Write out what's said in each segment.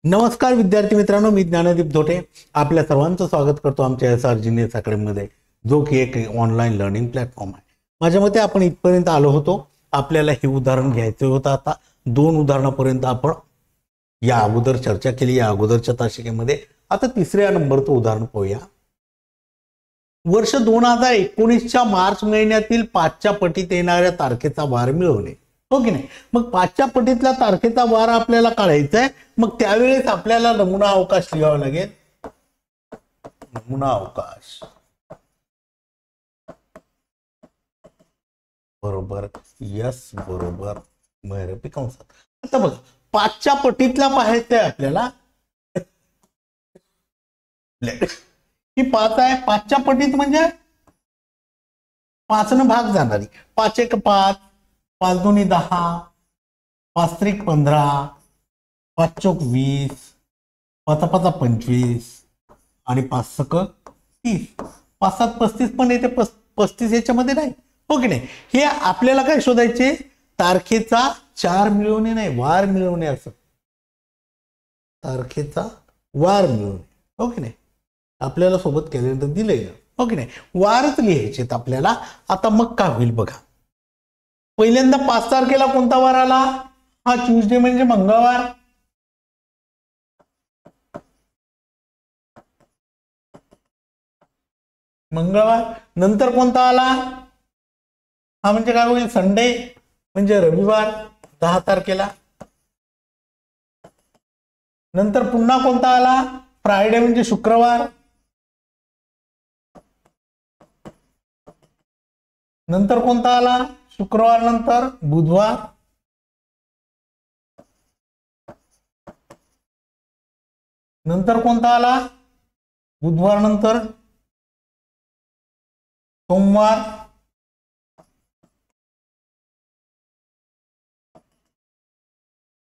नमस्कार विद्यार्थी मित्रांनो, मी ज्ञानदीप धोटे आपल्या सर्वांचं स्वागत करतो आमच्या SR जीनियस अकॅडमीमध्ये, जो की एक ऑनलाईन लर्निंग प्लॅटफॉर्म आहे. माझ्या मते आपण इथपर्यंत आलो होतो. आपल्याला हे उदाहरण घ्यायचं होतं. आता 2 उदाहरणापर्यंत आपण या अगोदर चर्चा केली, या अगोदरच्या तासिकेमध्ये. आता तिसऱ्या नंबरचं उदाहरण पाहूया. वर्ष 2019च्या मार्च महिन्यातील 5च्या पटीत येणाऱ्या तारखेचा वार मिळवणे. हो की नाही? मग 5च्या पटीतला तारखेचा वार आपल्याला काढायचा आहे. मग त्यावेळेस आपल्याला नमुना अवकाश लिहावा लागेल. नमुना अवकाश बरोबर यस बरोबर महिरपी कंसात. आता बघ, 5च्या पटीतला पाहायचं आहे आपल्याला. ही 5 आहे. 5च्या पटीत म्हणजे 5 न भाग जाणारी. 5 एक 5, 5 दोन्ही 10, 5 त्रिक 15, 5 चौक 20, 5 पाचा 25 आणि 5 सक 30. 5 7 35 पण येते, 35 याच्यामध्ये नाही. हो की नाही? हे आपल्याला काय शोधायचे? तारखेचा चार मिळवणे नाही, वार मिळवणे. असं तारखेचा वार मिळवणे. हो की नाही? आपल्याला सोबत कॅलेंडर दिलंय. हो की नाही? वारच लिहायचे आपल्याला. आता मग काय होईल बघा. पहिल्यांदा 5 तारखेला कोणता वार आला? हा ट्यूजडे म्हणजे मंगळवार. मंगळवार. नंतर कोणता आला? हा म्हणजे काय होईल? संडे म्हणजे रविवार 10 तारखेला. नंतर पुन्हा कोणता आला? फ्रायडे म्हणजे शुक्रवार. नंतर कोणता आला? शुक्रवार नंतर बुधवार. नंतर कोणता आला? बुधवार नंतर सोमवार.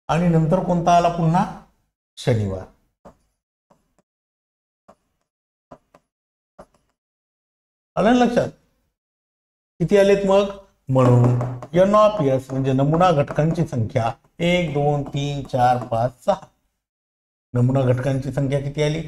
आणि नंतर कोणता आला? पुन्हा शनिवार. आलं लक्षात? किती आलेत मग? म्हणून एन ऑफ एस म्हणजे नमुना घटकांची संख्या 1 2 3 4 5 6. नमुना घटकांची संख्या किती आली?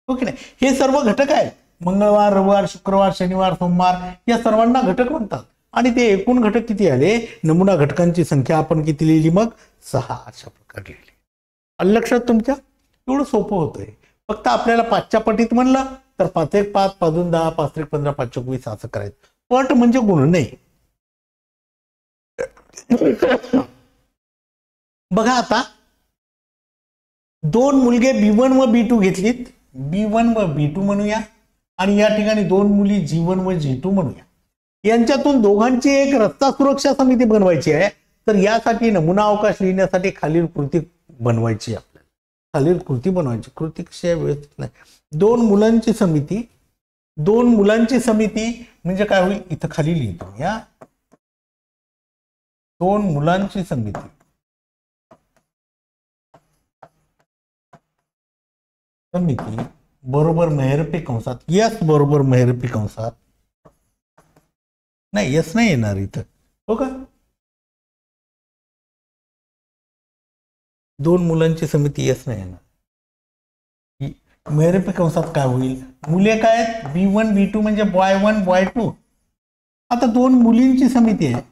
हो की नाही? हे सर्व घटक आहेत. मंगळवार, रविवार, शुक्रवार, शनिवार, सोमवार या सर्वांना घटक म्हणतात. आणि ते एकूण घटक किती आले? नमुना घटकांची संख्या आपण किती लिहिली मग? 6. अशा प्रकारे लिहिली. आलं लक्षात तुमच्या? एवढं सोपं होतंय. फक्त आपल्याला 5च्या पटीत म्हणलं तर 5 एक 5, 5 दोन 10, 5 त्रिक 15, 5 चौक 20 असं करायचं. पट म्हणजे गुण नाही. बघा आता, 2 मुलगे B1 व B2 घेतलीत. B1 व B2 म्हणूया. आणि या ठिकाणी 2 मुली G1 व G2 म्हणूया. यांच्यातून दोघांची एक रस्ता सुरक्षा समिती बनवायची आहे. तर यासाठी नमुना अवकाश लिहिण्यासाठी खालील कृती बनवायची. आपल्याला खालील कृती बनवायची. कृती कशी व्यवस्थित नाही. 2 मुलांची समिती. 2 मुलांची समिती म्हणजे काय होईल? इथं खाली लिहितो या. 2 मुलांची समिती. समिती बरोबर महिरपी कंसात. यस बरोबर महिरपी कंसात. नाही, यस नाही येणार इथं. हो का? 2 मुलांची समिती यस नाही येणार. महिरपी कंसात काय होईल? मुले काय आहेत? B1 B2 म्हणजे बॉय 1 बॉय 2. आता 2 मुलींची समिती आहे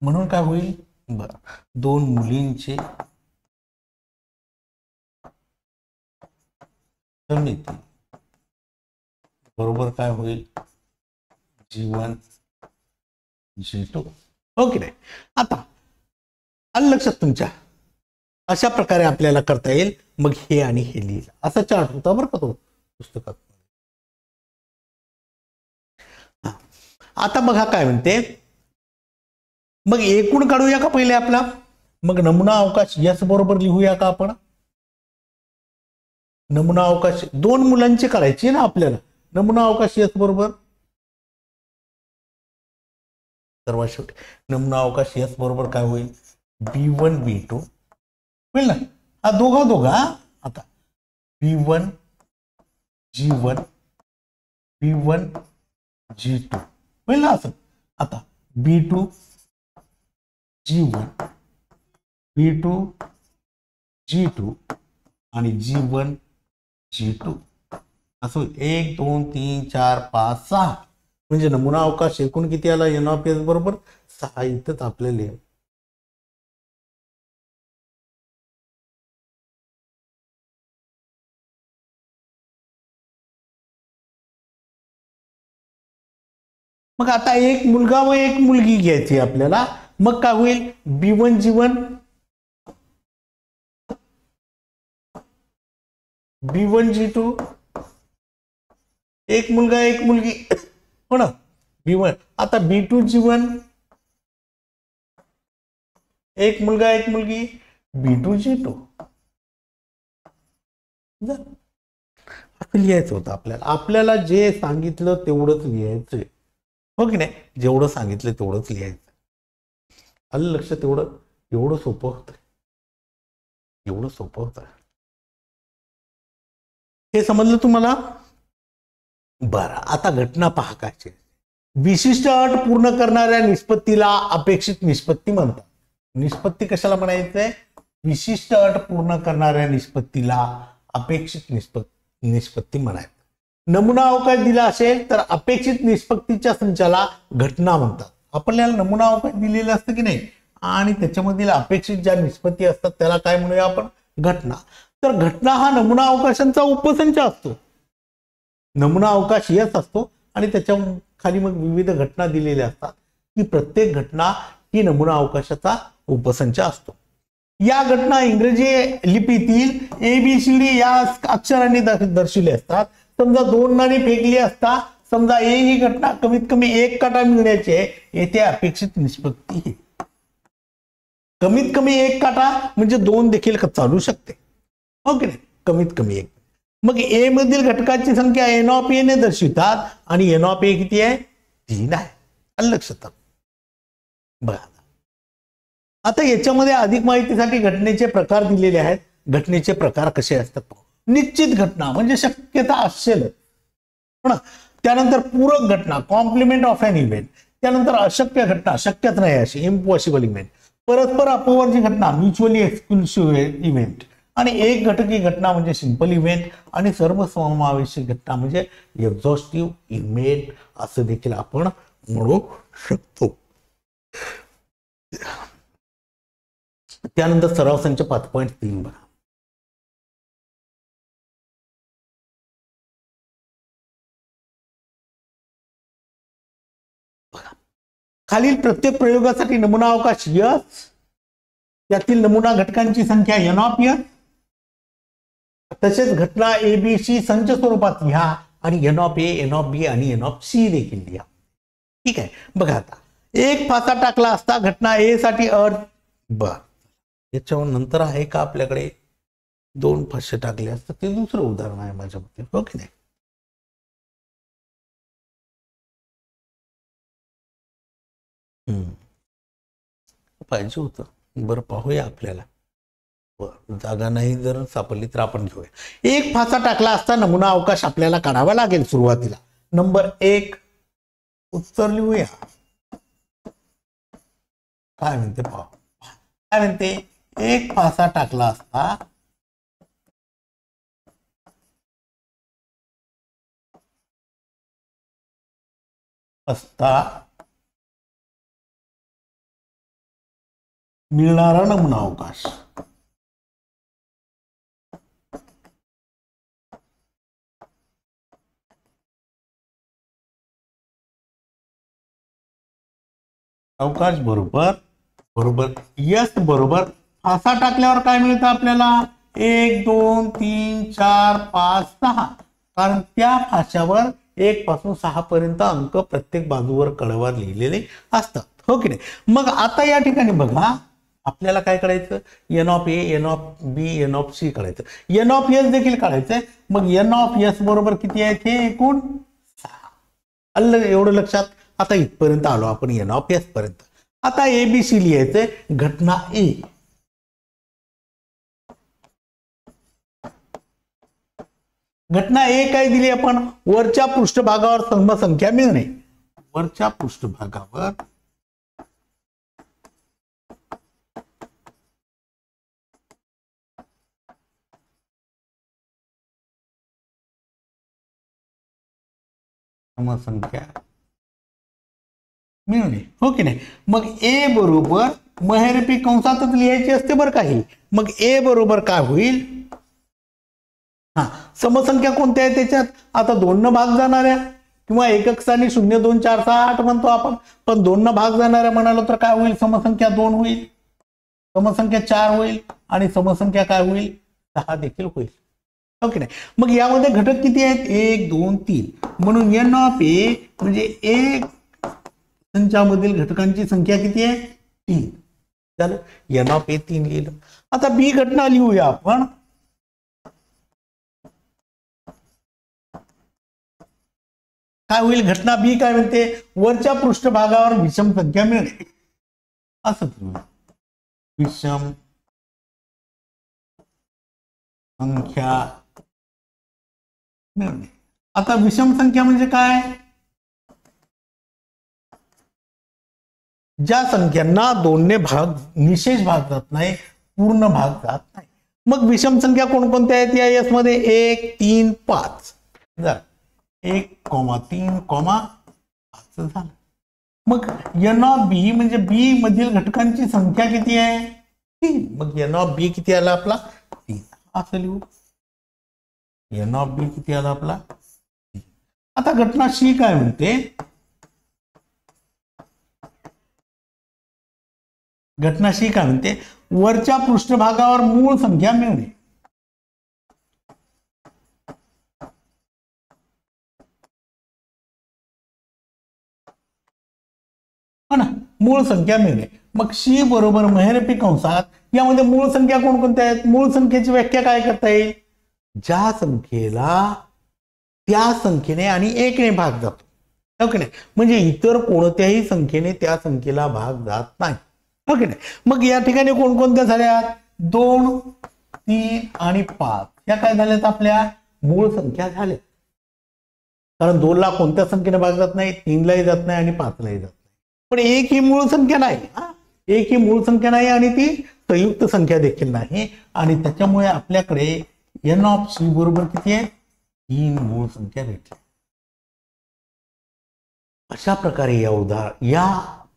म्हणून काय होईल? बरं, 2 मुलींची समिती बरोबर काय होईल? G1 G2. हो की नाही? आता आलं लक्षात तुमच्या? अशा प्रकारे आपल्याला करता येईल. मग हे आणि हे लिहिलं असा चार्ट होता बरं का तो पुस्तकात. आता बघा काय म्हणते. मग एकूण काढूया का पहिले आपला? मग नमुना अवकाश यस बरोबर लिहूया का आपण? नमुना अवकाश 2 मुलांची काढायची ना आपल्याला. नमुना अवकाश यस बरोबर सर्वात शेवटी नमुना अवकाश यस बरोबर काय होईल? B1 B2 होईल ना. हा दोघा आता B1 G1 B1 G2 होईल ना असं. आता B2 G1 B2 G2 आणि G1 G2 असं 1 2 3 4 5 6 म्हणजे नमुना अवकाश एकूण किती आला एन ऑफ एस बरोबर 6 इथंच आपल्याला मग आता एक मुलगा व एक मुलगी घ्यायची आपल्याला मग काय होईल B1 G1 B1 G2 एक मुलगा एक मुलगी हो ना B1 आता B2 G1 एक मुलगा एक मुलगी B2 G2 असं लिहायचं होतं आपल्याला जे सांगितलं तेवढंच लिहायचं हो की नाही जेवढं सांगितलं तेवढंच लिहायचं आलं लक्षात एवढं सोपं होतं हे समजलं तुम्हाला बरं आता घटना पहा काय विशिष्ट अट पूर्ण करणाऱ्या निष्पत्तीला अपेक्षित निष्पत्ती म्हणतात निष्पत्ती कशाला म्हणायचंय विशिष्ट अट पूर्ण करणाऱ्या निष्पत्तीला अपेक्षित निष्पत्ती म्हणायचं नमुना अवकाश दिला असेल तर अपेक्षित निष्पत्तीच्या संचाला घटना म्हणतात आपल्याला नमुना अवकाश दिलेला असतं की नाही आणि त्याच्यामधील अपेक्षित ज्या निष्पत्ती असतात त्याला काय म्हणूया आपण घटना तर घटना हा नमुना अवकाशांचा उपसंच असतो नमुना अवकाश यस असतो आणि त्याच्या खाली मग विविध घटना दिलेल्या असतात की प्रत्येक घटना ही नमुना अवकाशाचा उपसंच असतो या घटना इंग्रजी लिपीतील ABCD या अक्षरांनी दर्शविले असतात समजा 2 नाणी फेकली असता समजा ए ही घटना कमीत कमी 1 काटा मिळण्याची येथे अपेक्षित निष्पत्ती कमीत कमी 1 काटा म्हणजे 2 देखील चालू शकते हो की नाही कमीत कमी 1 मग ए मधील घटकाची संख्या एन ऑफ ए ने दर्शवितात आणि एन ऑफ ए किती आहे 3 आहे आलं लक्षात बघा आता याच्यामध्ये अधिक माहितीसाठी घटनेचे प्रकार दिलेले आहेत घटनेचे प्रकार कसे असतात निश्चित घटना म्हणजे शक्यता असेल त्यानंतर पूरक घटना कॉम्प्लिमेंट ऑफ एन इव्हेंट त्यानंतर अशक्य घटना शक्यच नाही अशी इम्पॉसिबल इव्हेंट परस्पर अपवर्ती घटना म्युच्युअली एक्सक्लुसिव्ह इव्हेंट आणि एक घटकी घटना म्हणजे सिंपल इव्हेंट आणि सर्वसमावेशक घटना म्हणजे एक्झॉस्टिव्ह इव्हेंट असं देखील आपण म्हणू शकतो त्यानंतर सराव संच 5.3 बघा खालील प्रत्येक प्रयोगासाठी नमुना अवकाश यस यातील नमुना घटकांची संख्या एन ऑफ एस तसेच घटना ABC संच स्वरूपात लिहा आणि n of A N of B आणि एन ऑफ सी देखील लिहा ठीक आहे बघा आता एक फासा टाकला असता घटना ए साठी अट बर याच्यावर नंतर आहे का आपल्याकडे 2 फासे टाकले असतात ते दुसरं उदाहरण आहे माझ्या मते हो की नाही पाहिजे होतं बरं पाहूया आपल्याला जागा नाही जर सापडली तर आपण घेऊया एक फासा टाकला असता नमुना अवकाश आपल्याला काढावा लागेल सुरुवातीला नंबर 1 उत्तर लिहूया काय म्हणते पाहू काय म्हणते एक फासा टाकला असता मिळणारा नमुना अवकाश अवकाश बरोबर यस बरोबर फासा टाकल्यावर काय मिळतं आपल्याला 1 2 3 4 5 6 कारण त्या फाशावर 1 पासून 6 पर्यंत अंक प्रत्येक बाजूवर कळवर लिहिलेले असतात हो की नाही मग आता या ठिकाणी बघा आपल्याला काय करायचं N of A N of B N of C काढायचं एन ऑफ एस देखील काढायचंय मग एन ऑफ एस बरोबर किती आहे हे एकूण 6 आलं एवढं लक्षात आता इथपर्यंत आलो आपण एन ऑफ एस पर्यंत आता ABC लिहायचंय घटना ए घटना ए काय दिली आपण वरच्या पृष्ठभागावर समसंख्या मिळणे वरच्या पृष्ठभागावर समसंख्या मिळणे, हो की नाही. मग ए बरोबर महिरपी कंसातच लिहायची असते बरं काही. मग ए बरोबर काय होईल, हा समसंख्या कोणत्या आहे त्याच्यात, आता 2 न भाग जाणाऱ्या किंवा एकक स्थानी 0 2 4 6 8 म्हणतो आपण, पण 2 न भाग जाणाऱ्या म्हणालो तर काय होईल, समसंख्या 2 होईल, समसंख्या 4 होईल आणि समसंख्या काय होईल, 6 देखील होईल, हो की नाही. मग यामध्ये घटक किती आहेत, 1 2 3, म्हणून एन ऑफ ए म्हणजे एक संचामधील घटकांची संख्या किती आहे, 3 झालं. एन ऑफ ए 3 लिहिलं. आता बी घटना लिहूया आपण. काय होईल, घटना बी काय म्हणते, वरच्या पृष्ठभागावर विषम संख्या मिळणे, असं विषम संख्या मिळणे. आता विषम संख्या म्हणजे काय, ज्या संख्यांना 2 ने भाग निशेष भाग जात नाही, पूर्ण भाग जात नाही. मग विषम संख्या कोणकोणत्या आहेत या एस मध्ये, 1 3 5 झालं, 1,3,5 झालं. मग एन ऑफ बी म्हणजे बी मधील घटकांची संख्या किती आहे, 3. मग एन ऑफ बी किती आला आपला, 3, असं लिहू. एन ऑफ बी किती आला आपला 3. आता घटना सी काय म्हणते, घटना सी काय म्हणते, वरच्या पृष्ठभागावर मूळ संख्या मिळणे. हो ना, मूळ संख्या मिळणे. मग सी बरोबर महिरपी कंसात यामध्ये मूळ संख्या कोणकोणत्या आहेत, मूळ संख्येची व्याख्या काय करता येईल, ज्या संख्येला त्या संख्येने आणि 1 ने भाग जातो, हो की नाही. म्हणजे इतर कोणत्याही संख्येने त्या संख्येला भाग जात नाही, हो की नाही. मग या ठिकाणी कोणकोणत्या झाल्या, 2 3 आणि 5 या काय झाल्यात, आपल्या मूळ संख्या झाल्या. कारण 2 ला कोणत्या संख्येने भाग जात नाही, 3 लाही जात नाही आणि 5 लाही जात नाही. पण 1 ही मूळ संख्या नाही, 1 ही मूळ संख्या नाही आणि ती संयुक्त संख्या देखील नाही, आणि त्याच्यामुळे आपल्याकडे एन ऑफ सी बरोबर किती आहे, 3 मूळ संख्या भेटल्या. अशा प्रकारे या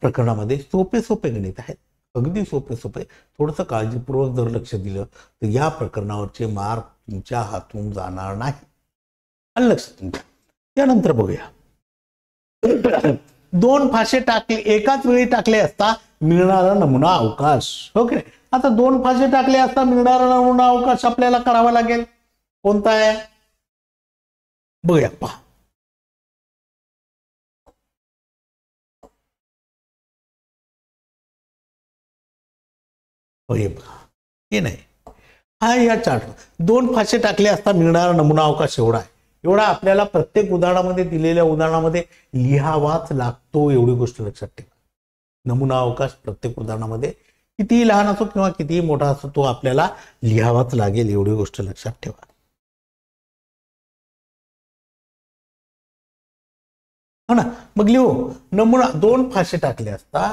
प्रकरणामध्ये सोपे सोपे गणित आहेत, अगदी सोपे सोपे. थोडंसं काळजीपूर्वक जर लक्ष दिलं तर या प्रकरणावरचे मार्क तुमच्या हातून जाणार नाही. आणि लक्ष तुमच्या. त्यानंतर बघूया, 2 फासे टाकले एकाच वेळी टाकले असता मिळणारा नमुना अवकाश, हो की नाही. आता 2 फासे टाकले असता मिळणारा नमुना अवकाश आपल्याला करावा लागेल. कोणता आहे बघूया, पहा. हे नाही, हा या चार्ट 2 फासे टाकले असता मिळणारा नमुना अवकाश एवढा आहे. एवढा आपल्याला प्रत्येक उदाहरणामध्ये, दिलेल्या उदाहरणामध्ये लिहावाच लागतो, एवढी गोष्ट लक्षात ठेवा. नमुना अवकाश प्रत्येक उदाहरणामध्ये कितीही लहान असो किंवा कितीही मोठा असो तो आपल्याला लिहावाच लागेल, एवढी गोष्ट लक्षात ठेवा. हो ना. मग लिहू, नमुना 2 फासे टाकले असता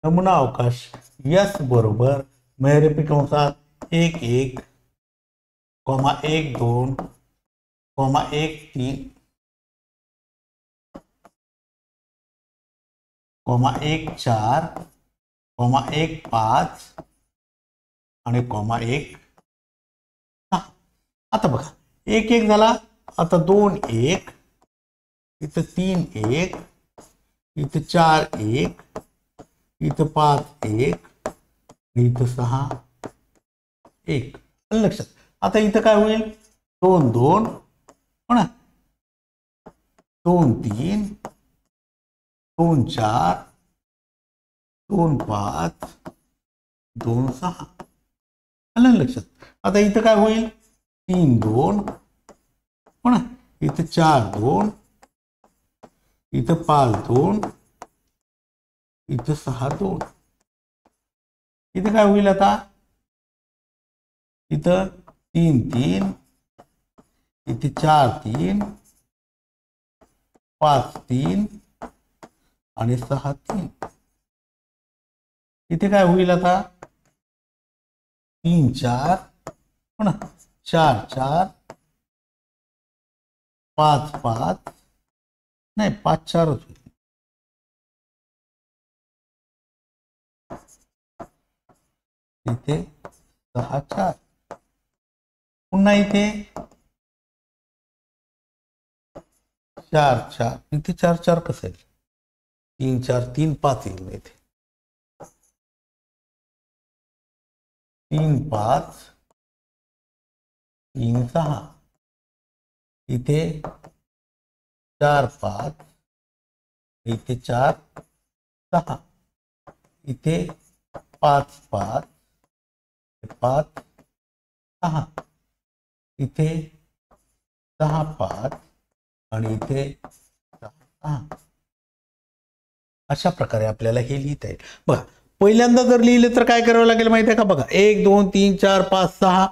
नमुना अवकाश यस बरोबर महिरपी कंसात 1 1 1 2 1 3 1 4 1 5 आणि 1 6. आता बघा 1 1 झाला, आता 2 1, इथं 3 1, इथं 4 1, इथं 5 1, इथं 6 1. लक्षात. आता इथं काय होईल, 2 2, हो ना, 2 3, 2 4, 2 5, 2 6. आलं लक्षात. आता इथं काय होईल, 3 2, हो ना, इथं 4 2, इथं 5 2, इथं 6 2. इथे काय होईल आता, इथं 3 3, इथे 4 3, 5 3 आणि 6 3. इथे काय होईल आता, 3 4 हो ना, 4 4, 5 5, नाही 5 4च होईल. इथे 6 4, पुन्हा इथे 4 4, इथे 4 4 कसं आहे, 3 4 3 5 येईल इथे, 3 5 3 6, इथे 4 5, इथे 4 6, इथे 5 5, 5 6, इथे 6 5 आणि इथे 6 6. अशा प्रकारे आपल्याला हे लिहिता येईल. बघा, पहिल्यांदा जर लिहिले तर काय करावं लागेल माहिती आहे का, बघा 1 2 3 4 5 6,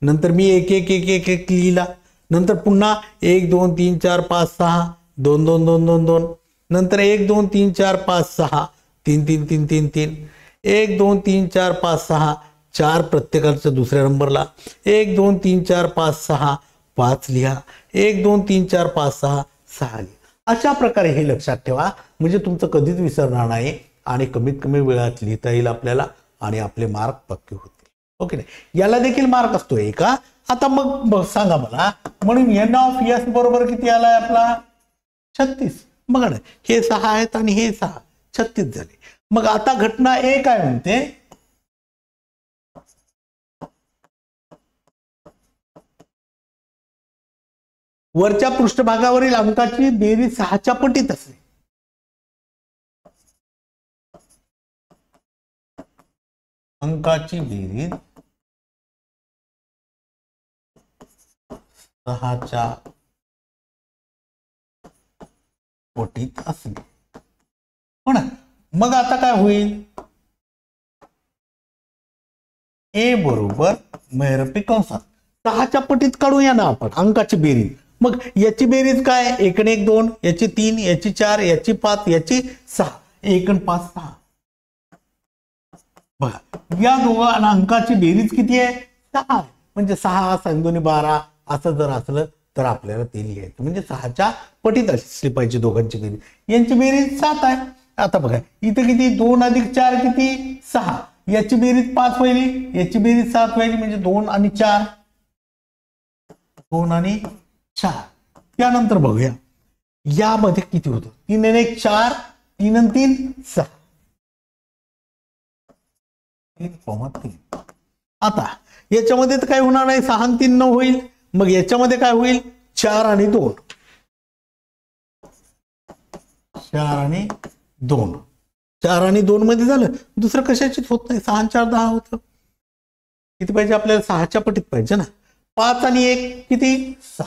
नंतर मी 1 1 1 1 1 लिहिला, नंतर पुन्हा 1 2 3 4 5 6 2 2 2 2 2, नंतर 1 2 3 4 5 6 3 3 3 3 3, 1 2 3 4 5 6 4 प्रत्येकाच्या दुसऱ्या नंबरला, 1 2 3 4 5 6 5 लिहा, 1 2 3 4 5 6 6 लिहा. अशा प्रकारे हे लक्षात ठेवा, म्हणजे तुमचं कधीच विसरणार नाही आणि कमीत कमी वेळात लिहिता येईल आपल्याला आणि आपले मार्क पक्के होतील. ओके नाही, याला देखील मार्क असतो का. आता मग सांगा मला, म्हणून एन ऑफ एस बरोबर किती आलाय आपला 36. बघा ना, हे 6 आहेत आणि हे 6, 36 झाले. मग आता घटना ए काय म्हणते, वरच्या पृष्ठभागावरील अंकाची बेरीज 6च्या पटीत असते. अंकाची बेरीज 6च्या पटीत असते हो ना. मग आता काय होईल, ए बरोबर मैरपी कंसात 6च्या पटीत काढूया ना आपण अंकाची बेरीज. मग याची बेरीज काय, 1 आणि 1 2, याची 3, याची 4, याची 5, याची 6, 1 आणि 5 6. बघा, या दोघा अंकाची बेरीज किती आहे, 6. म्हणजे 6 6 2 12 असं जर असलं तर आपल्याला ते लिहायचं, म्हणजे 6च्या पटीत असली पाहिजे दोघांची बेरीज. यांची बेरीज 7 आहे. आता बघा, इथे किती, 2 अधिक 4 किती 6, याची बेरीज 5 व्हायली, याची बेरीज 7 व्हायली, म्हणजे 2 आणि 4, 2 आणि 4. त्यानंतर बघूया यामध्ये किती होतं, 3 आणि 1 4, 3 आणि 3 6, 3,3. आता याच्यामध्ये तर काय होणार नाही, 6 आणि 3 9 होईल. मग याच्यामध्ये काय होईल, 4 आणि 2, 4 आणि 2, 4 आणि 2 मध्ये झालं. दुसरं कशाचीच होत नाही, 6 आणि 4 10 होतं. किती पाहिजे आपल्याला, 6च्या पटीत पाहिजे ना. 5 आणि 1 किती 6,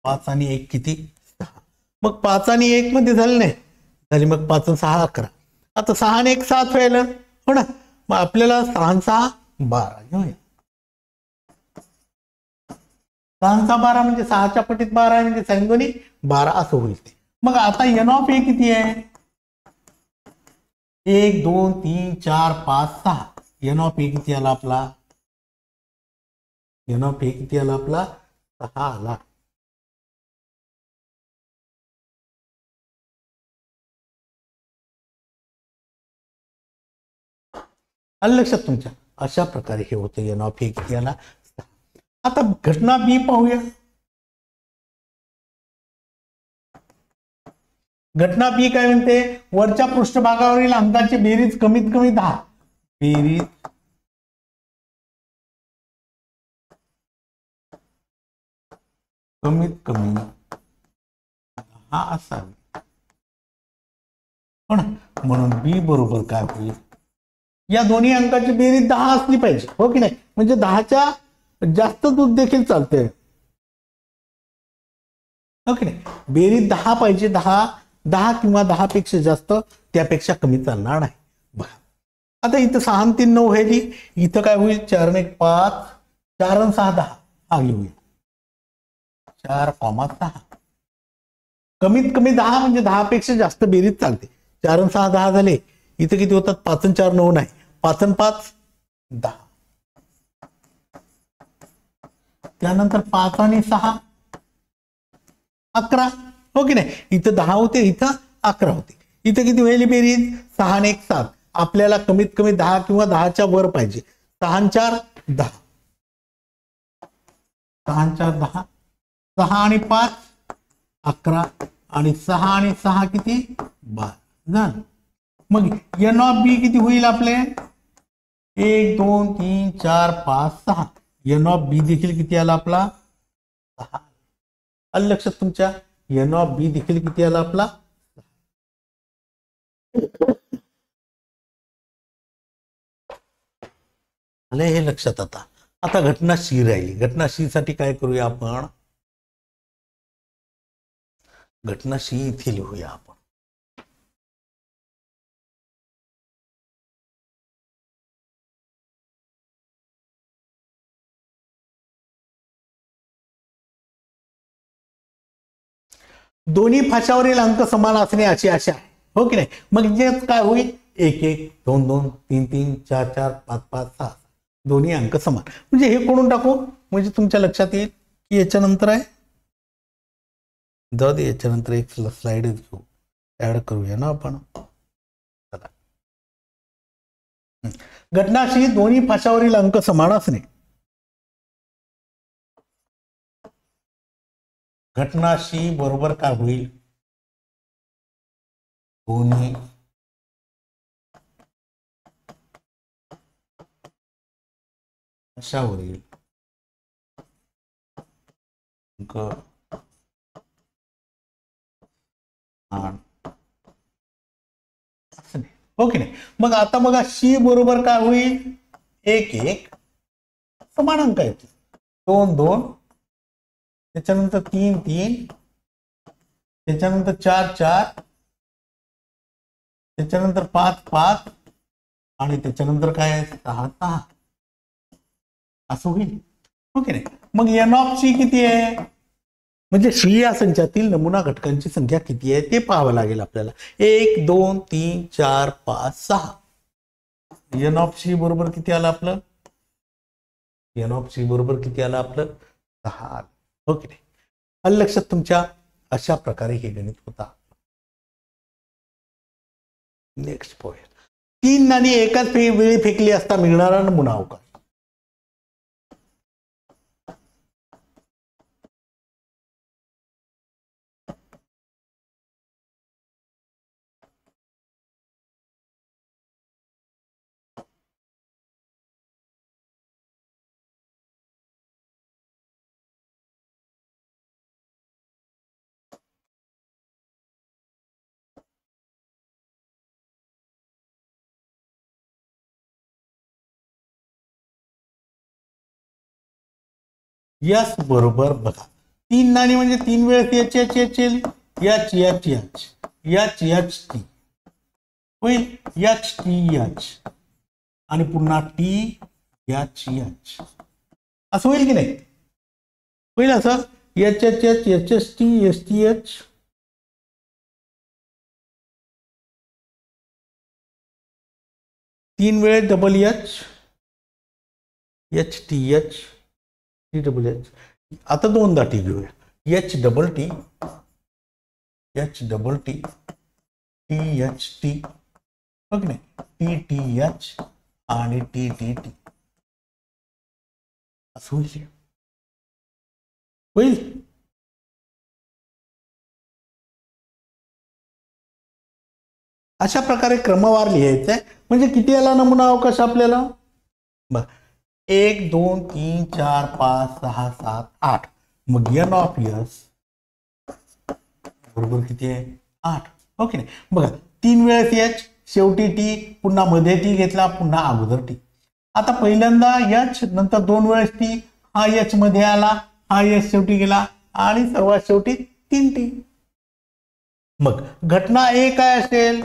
5 आणि 1 किती 6. मग 5 आणि 1 मध्ये झाले नाही झाली, मग 5 आणि 6 11. आता 6 आणि 1 7 व्हायला हो ना. मग आपल्याला 6 आणि 6 12 घेऊया. 6 आणि 6 12 म्हणजे 6च्या पटीत 12 आहे, म्हणजे 6 दोन्ही 12 असं होईल ते. मग आता एन ऑफ ए किती आहे, 1 2 3 4 5 6. एन ऑफ ए किती आला आपला, एन ऑफ ए किती आला आपला 6 आला. आलं लक्षात तुमच्या. अशा प्रकारे हे होतं, एन ऑफ ए किती आला 6. आता घटना बी पाहूया. घटना बी काय म्हणते, वरच्या पृष्ठभागावरील अंकाची बेरीज कमीत कमी 10. बेरीज कमीत कमी 10 असावी हो ना. म्हणून बी बरोबर काय होईल, या दोन्ही अंकाची बेरीज 10 असली पाहिजे हो की नाही. म्हणजे 10च्या जास्त दूध देखील चालते हो की नाही. बेरीज 10 पाहिजे, 10 10 किंवा 10 पेक्षा जास्त, त्यापेक्षा कमी चालणार नाही. बघा आता इथं 6 आणि 3 9 व्हायची, इथं काय होईल 4 आणि 1 5, 4 आणि 6 10 हा घेऊया 4, 6 कमीत कमी 10 म्हणजे 10 पेक्षा जास्त बेरीज चालते. 4 आणि 6 10 झाले. इथं किती होतात 5 आणि 4 9 नाही 5 आणि 5 10. त्यानंतर 5 आणि 6 11 हो की नाही. इथं 10 होते इथं 11 होते. इथं किती व्हायली बेरीज 6 आणि 1 7. आपल्याला कमीत कमी 10 किंवा 10च्या वर पाहिजे. 6 आणि 4 10, 6 आणि 4 10, 6 आणि 5 11 आणि 6 आणि 6 किती 12 झालं. मग एन ऑफ बी किती होईल आपले 1 2 3 4 5 6. एन ऑफ बी देखील किती आला आपला 6. आलं लक्षात तुमच्या. एन ऑफ बी देखील किती आला आपला 6. आलं हे लक्षात. आता आता घटना सी राहिली. घटना सी साठी काय करूया आपण, घटना सी इथे लिहूया आपण. दोन्ही फाशावरील अंक समान असणे अशी आशा आहे हो की नाही. मग जे काय होईल 1 1 2 2 3 3 4 4 5 5 6 दोन्ही अंक समान. म्हणजे हे कोणून टाकू म्हणजे तुमच्या लक्षात येईल की याच्यानंतर आहे, जाऊ दे याच्यानंतर एक स्लाइड घेऊ ऍड करूया ना आपण. चला घटनाशी दोन्ही फाशावरील अंक समान असणे. घटनाशी बरोबर काय होईल दोन्ही फाशावरील अंक हो की नाही. मग आता बघा सी बरोबर काय होईल 1 1 समान अंक आहेत 2 2 त्याच्यानंतर 3 3 त्याच्यानंतर 4 4 त्याच्यानंतर 5 5 आणि त्याच्यानंतर काय आहे 6 6 असं होईल हो की नाही. मग एन ऑफ सी किती आहे म्हणजे सी या संचातील नमुना घटकांची संख्या किती आहे ते पाहावं लागेल आपल्याला. 1 2 3 4 5 6. एन ऑफ सी बरोबर किती आलं आपलं, एन ऑफ सी बरोबर किती आलं आपलं 6 आलं हो की नाही. आलं लक्षात तुमच्या. अशा प्रकारे हे गणित होता. नेक्स्ट पॉइंट 3 नाणी एकाच वेळी फेकली असता मिळणारा नमुना अवकाश. यस बरोबर बघा 3 नाणी म्हणजे 3 वेळेस H H H L H H H H H T होईल एच टी एच आणि पुन्हा टी एच एच असं होईल की नाही. होईल असं H H H H S T S T H 3 वेळेस double H H T H T double H. आता दोनदा टी घेऊया H double T T H T हो की नाही टी टी एच आणि टी टी टी असं होईल होईल. अशा प्रकारे क्रमवार लिहायचं आहे. म्हणजे किती आला नमुना अवकाश आपल्याला बघ 1 2 3 4 5 6 7 8. मग एन ऑफ एस बरोबर किती आहे 8 ओके नाही. बघा 3 वेळेस एच शेवटी टी पुन्हा मध्ये टी घेतला पुन्हा अगोदर टी. आता पहिल्यांदा एच नंतर 2 वेळेस टी हा एच मध्ये आला हा एच शेवटी गेला आणि सर्वात शेवटी 3 टी. मग घटना ए काय असेल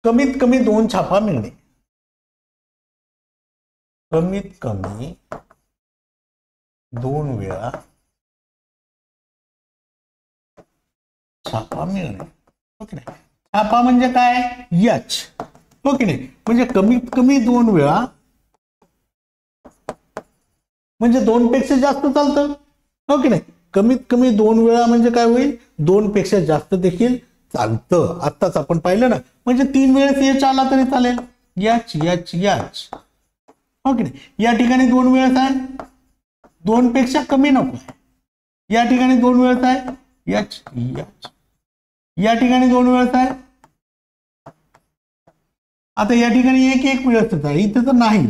कमीत कमी 2 छापा मिळणे, कमीत कमी 2 वेळा छापा मिळणे. ओके नाही, छापा म्हणजे काय, एच. ओके नाही, म्हणजे कमीत कमी 2 वेळा, म्हणजे 2 पेक्षा जास्त चालतं. ओके नाही, कमीत कमी 2 वेळा म्हणजे काय होईल, 2 पेक्षा जास्त देखील चालतं. आत्ताच आपण पाहिलं ना, म्हणजे 3 वेळेस एच आला तरी चालेल, एच एच एच. ओके नाही, या ठिकाणी 2 वेळेस आहे, 2 पेक्षा कमी नको आहे. या ठिकाणी 2 वेळेस आहे, एच एच. या ठिकाणी 2 वेळेस आहे. आता या ठिकाणी एक वेळेस आहे, इथे तर नाही.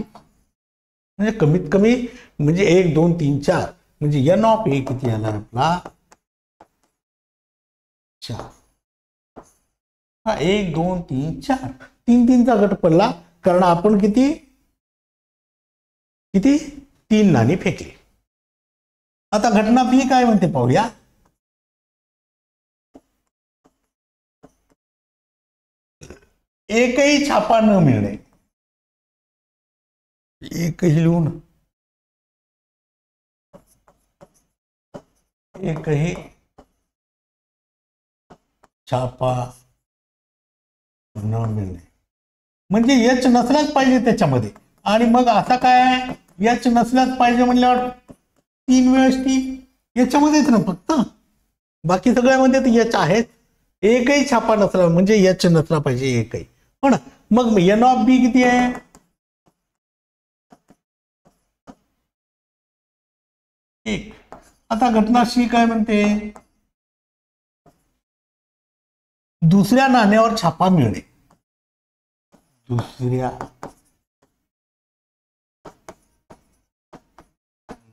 म्हणजे कमीत कमी म्हणजे 1 2 3 4, म्हणजे एन ऑफ ए किती आला आपला 4. हा 1 2 3 4, 3 चा गट पडला, कारण आपण किती 3 नाणी फेकली. आता घटना बी काय म्हणते पाहूया. एकही छापा न मिळणे, एकही लिहून, एकही छापा न मिळणे, म्हणजे एच नसलाच पाहिजे त्याच्यामध्ये. आणि मग असा काय, एच नसलाच पाहिजे म्हणल्यावर 3 वेळेस टी याच्यामध्येच ना फक्त, बाकी सगळ्यामध्ये तर एच आहेत. एकही छापा नसला म्हणजे एच नसला पाहिजे एकही, हो ना. मग एन ऑफ बी किती आहे, एक. आता घटना सी काय म्हणते, दुसऱ्या नाण्यावर छापा मिळणे, दुसऱ्या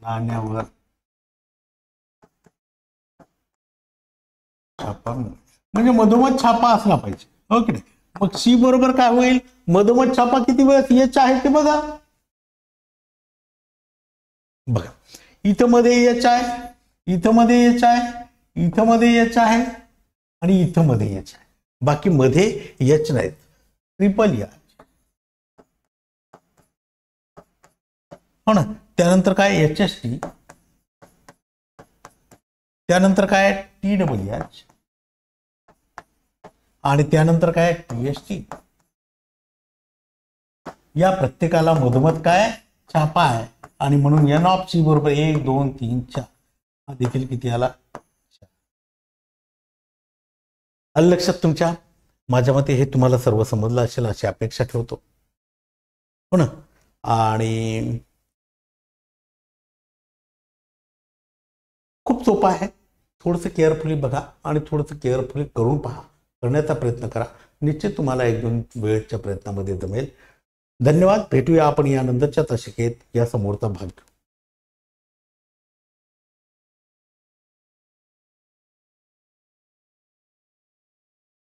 नाण्यावर छापा मिळणे, म्हणजे मधोमध छापा असला पाहिजे. ओके नाही, मग सी बरोबर काय होईल, मधोमध छापा किती वेळेस एच आहे ते बघा. बघा, इथं मध्ये एच आहे, इथं मध्ये एच आहे, इथं मध्ये एच आहे, आणि इथं मध्ये एच आहे. बाकी मध्ये एच नाहीत, ट्रिपल एच, हो ना. त्यानंतर काय एच एस टी, त्यानंतर काय टी डबल एच, आणि त्यानंतर काय टी एस टी. या प्रत्येकाला मधोमध काय छापा आहे, आणि म्हणून एन ऑफ सी बरोबर 1 2 3 4, हा देखील किती आला, 4. आलं लक्षात तुमच्या. माझ्या मते हे तुम्हाला सर्व समजलं असेल अशी अपेक्षा ठेवतो, हो ना. आणि खूप सोपं आहे, थोडंसं केअरफुली बघा आणि थोडंसं केअरफुली करून पहा, करण्याचा प्रयत्न करा. निश्चित तुम्हाला 1-2 वेळेच्या प्रयत्नामध्ये जमेल. धन्यवाद. भेटूया आपण या नंतरच्या तासिकेत या समोरचा भाग.